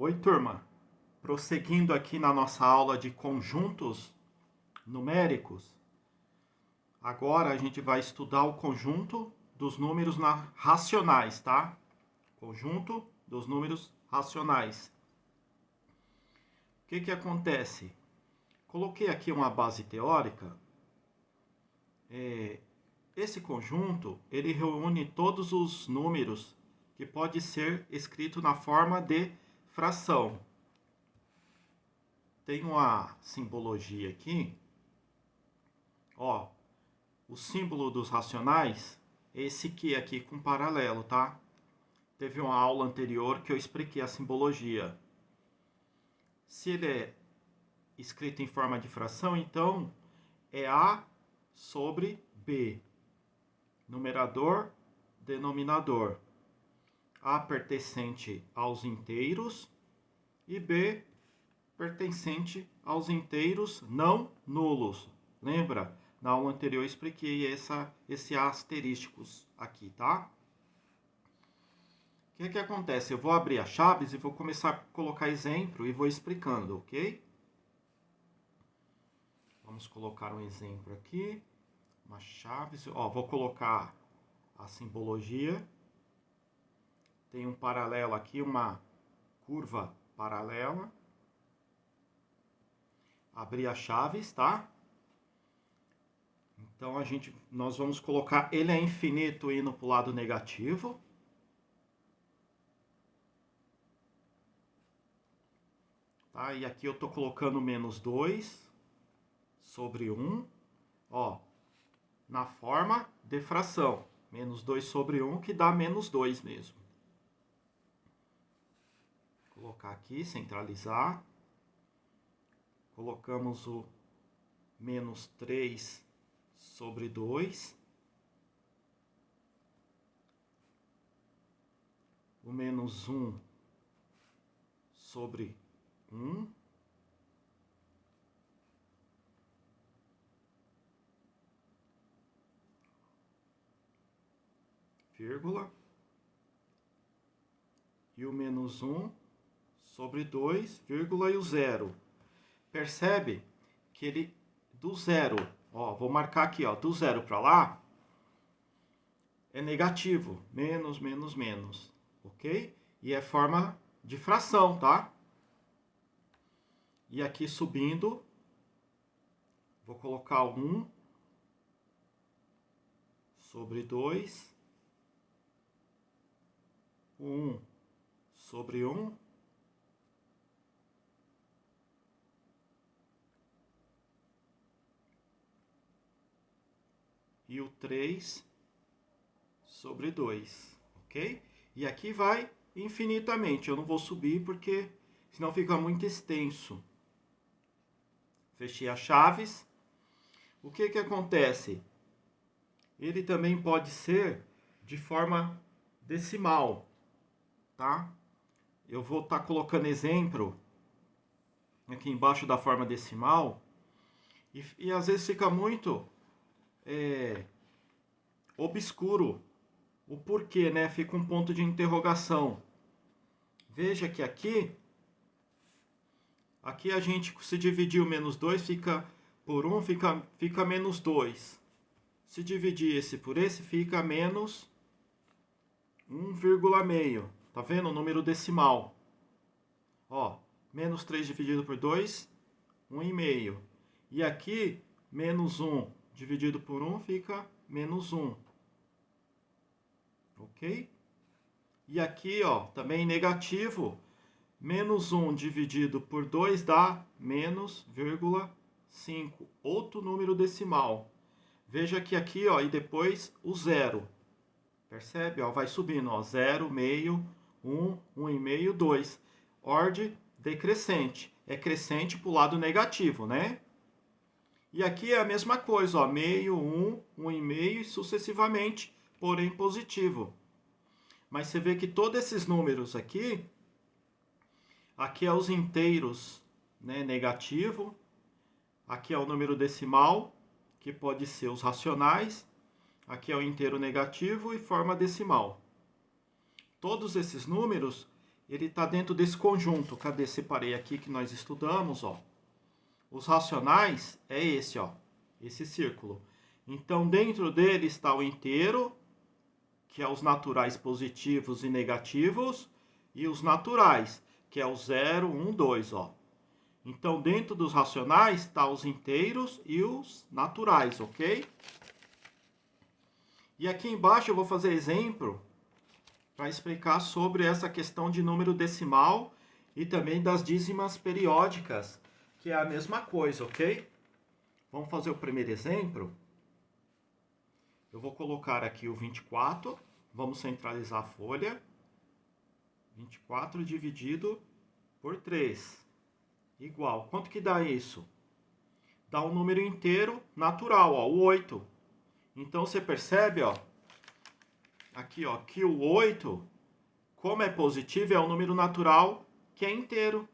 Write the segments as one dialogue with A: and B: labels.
A: Oi, turma. Prosseguindo aqui na nossa aula de conjuntos numéricos, agora a gente vai estudar o conjunto dos números racionais, tá? Conjunto dos números racionais. O que acontece? Coloquei aqui uma base teórica. Esse conjunto, ele reúne todos os números que pode ser escrito na forma de fração. Tem uma simbologia aqui. Ó, o símbolo dos racionais é esse aqui com paralelo, tá? Teve uma aula anterior que eu expliquei a simbologia. Se ele é escrito em forma de fração, então é A sobre B. Numerador, denominador. A pertencente aos inteiros e B pertencente aos inteiros não nulos. Lembra? Na aula anterior eu expliquei esse asterísticos aqui, tá? O que acontece? Eu vou abrir as chaves e vou começar a colocar exemplo e vou explicando, ok? Vamos colocar um exemplo aqui. Uma chave. Ó, vou colocar a simbologia. Tem um paralelo aqui, uma curva paralela. Abrir as chaves, tá? Então nós vamos colocar, ele é infinito indo para o lado negativo. Tá? E aqui eu estou colocando menos 2 sobre 1, ó, na forma de fração. Menos 2 sobre 1, que dá menos 2 mesmo. Vou colocar aqui, centralizar. Colocamos o menos 3 sobre 2. O menos 1 sobre 1. Vírgula. E o menos 1 sobre 2, vírgula, e o 0. Percebe que ele, do 0, ó, vou marcar aqui, ó, do 0 para lá, é negativo. Menos, menos, menos. Ok? E é forma de fração, tá? E aqui subindo, vou colocar 1 sobre 2. 1 sobre 1. E o 3 sobre 2, ok? E aqui vai infinitamente. Eu não vou subir porque senão fica muito extenso. Fechei as chaves. O que acontece? Ele também pode ser de forma decimal, tá? Eu vou estar colocando exemplo aqui embaixo da forma decimal. E às vezes fica muito obscuro o porquê, né? Fica um ponto de interrogação. Veja que aqui a gente, se dividir o menos 2, fica por 1, fica menos 2. Se dividir esse por esse, fica menos 1,5. Tá vendo? O número decimal. Ó, menos 3 dividido por 2, 1,5. E aqui, menos 1 dividido por 1 fica menos 1. Ok? E aqui, ó, também negativo. Menos 1 dividido por 2 dá menos 0,5. Outro número decimal. Veja que aqui, ó, e depois o 0. Percebe? Ó, vai subindo, ó, 0, meio, 1, 1,5, 2. Ordem decrescente. É crescente para o lado negativo, né? E aqui é a mesma coisa, ó, meio, 1, 1,5 e sucessivamente, porém positivo. Mas você vê que todos esses números aqui é os inteiros, né, negativo. Aqui é o número decimal, que pode ser os racionais. Aqui é o inteiro negativo e forma decimal. Todos esses números, ele está dentro desse conjunto. Cadê? Separei aqui que nós estudamos, ó. Os racionais é esse, ó. Esse círculo. Então, dentro dele está o inteiro, que é os naturais positivos e negativos, e os naturais, que é o 0, 1, 2, ó. Então, dentro dos racionais está os inteiros e os naturais, ok? E aqui embaixo eu vou fazer exemplo para explicar sobre essa questão de número decimal e também das dízimas periódicas, que é a mesma coisa, ok? Vamos fazer o primeiro exemplo. Eu vou colocar aqui o 24, vamos centralizar a folha. 24 dividido por 3, igual. Quanto que dá isso? Dá um número inteiro natural, ó, o 8. Então, você percebe, ó, aqui, ó, que o 8, como é positivo, é um número natural que é inteiro.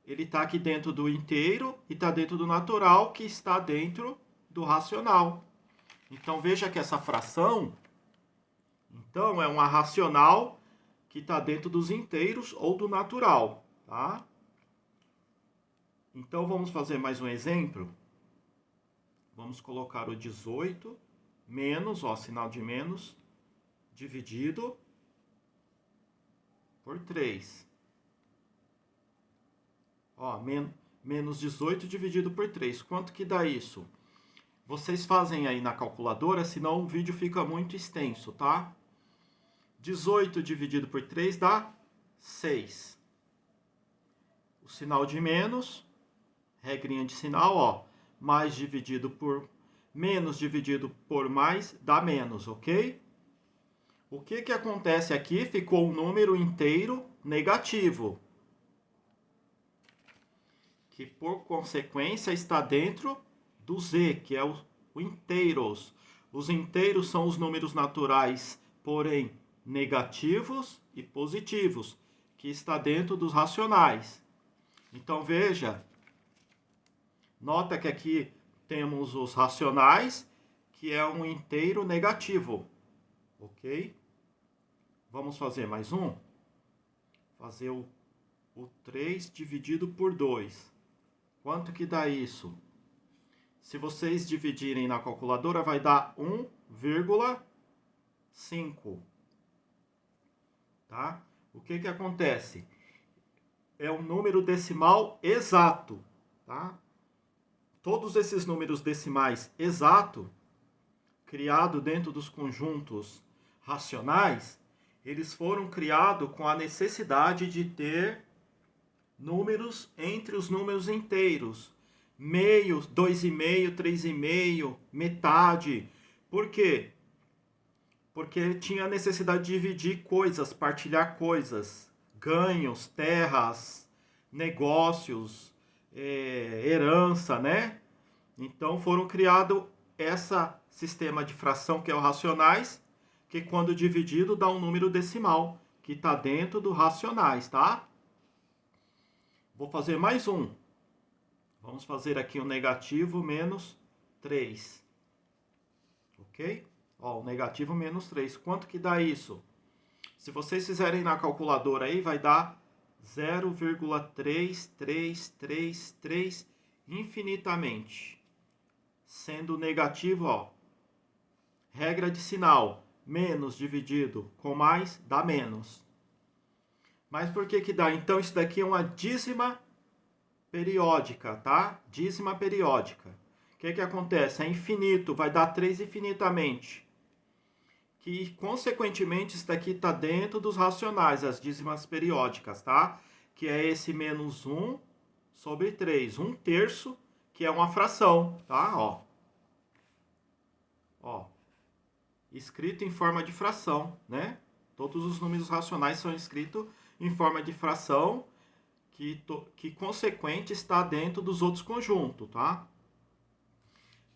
A: Ele está aqui dentro do inteiro e está dentro do natural, que está dentro do racional. Então, veja que essa fração, então, é uma racional que está dentro dos inteiros ou do natural, tá? Então, vamos fazer mais um exemplo. Vamos colocar o 18 menos, ó, sinal de menos, dividido por 3. Ó, menos 18 dividido por 3. Quanto que dá isso? Vocês fazem aí na calculadora, senão o vídeo fica muito extenso, tá? 18 dividido por 3 dá 6. O sinal de menos, regrinha de sinal, ó. Mais dividido por menos dividido por mais dá menos, ok? O que que acontece aqui? Ficou um número inteiro negativo, que por consequência está dentro do z, que é o inteiros. Os inteiros são os números naturais, porém negativos e positivos, que está dentro dos racionais. Então, veja, nota que aqui temos os racionais, que é um inteiro negativo, ok? Vamos fazer mais um? Fazer o 3 dividido por 2. Quanto que dá isso? Se vocês dividirem na calculadora, vai dar 1,5. Tá? O que que acontece? É um número decimal exato, tá? Todos esses números decimais exatos, criados dentro dos conjuntos racionais, eles foram criados com a necessidade de ter números entre os números inteiros. Meio, 2,5, 3,5, metade. Por quê? Porque tinha a necessidade de dividir coisas, partilhar coisas, ganhos, terras, negócios, herança, né? Então foram criado esse sistema de fração que é o racionais, que quando dividido dá um número decimal, que está dentro do racionais, tá? Vou fazer mais um. Vamos fazer aqui o negativo menos 3. Ok? Ó, o negativo menos 3. Quanto que dá isso? Se vocês fizerem na calculadora aí, vai dar 0,3333 infinitamente. Sendo negativo, ó, regra de sinal, menos dividido com mais dá menos. Mas por que que dá? Então, isso daqui é uma dízima periódica, tá? Dízima periódica. O que que acontece? É infinito, vai dar 3 infinitamente. Que, consequentemente, isso daqui está dentro dos racionais, as dízimas periódicas, tá? Que é esse menos 1 sobre 3. 1/3, que é uma fração, tá? Ó. Ó. Escrito em forma de fração, né? Todos os números racionais são escritos em forma de fração, que consequente está dentro dos outros conjuntos, tá?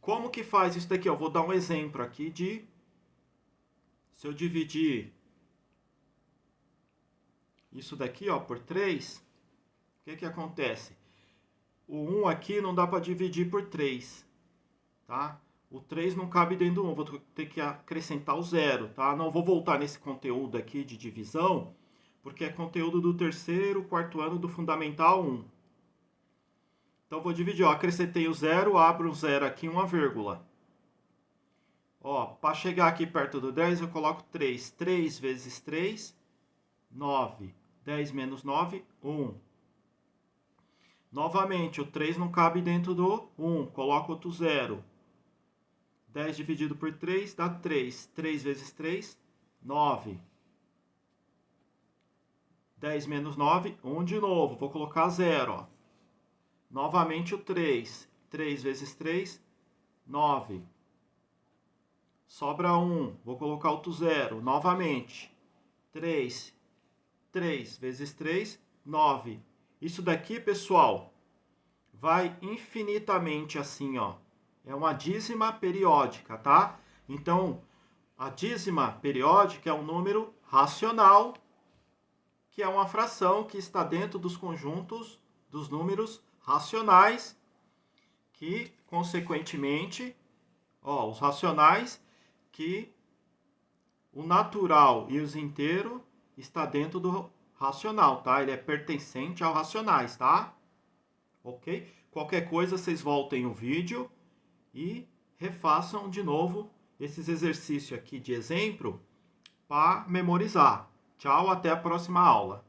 A: Como que faz isso daqui? Eu vou dar um exemplo aqui de... Se eu dividir isso daqui, ó, por 3, o que que acontece? O 1 aqui não dá para dividir por 3, tá? O 3 não cabe dentro do 1, vou ter que acrescentar o 0, tá? Não vou voltar nesse conteúdo aqui de divisão, porque é conteúdo do terceiro, quarto ano do Fundamental 1. Então, vou dividir, ó, acrescentei o zero, abro um zero aqui, uma vírgula. Ó, para chegar aqui perto do 10, eu coloco 3. 3 vezes 3, 9. 10 menos 9, 1. Novamente, o 3 não cabe dentro do 1, coloco outro zero. 10 dividido por 3 dá 3. 3 vezes 3, 9. 10 menos 9, 1 de novo. Vou colocar 0. Ó. Novamente o 3. 3 vezes 3, 9. Sobra 1. Vou colocar outro 0. Novamente. 3. 3 vezes 3, 9. Isso daqui, pessoal, vai infinitamente assim, ó. É uma dízima periódica, tá? Então, a dízima periódica é um número racional, que é uma fração que está dentro dos conjuntos dos números racionais, que, consequentemente, ó, os racionais, que o natural e os inteiros está dentro do racional, tá? Ele é pertencente aos racionais, tá? Ok? Qualquer coisa, vocês voltem o vídeo e refaçam de novo esses exercícios aqui de exemplo para memorizar. Tchau, até a próxima aula.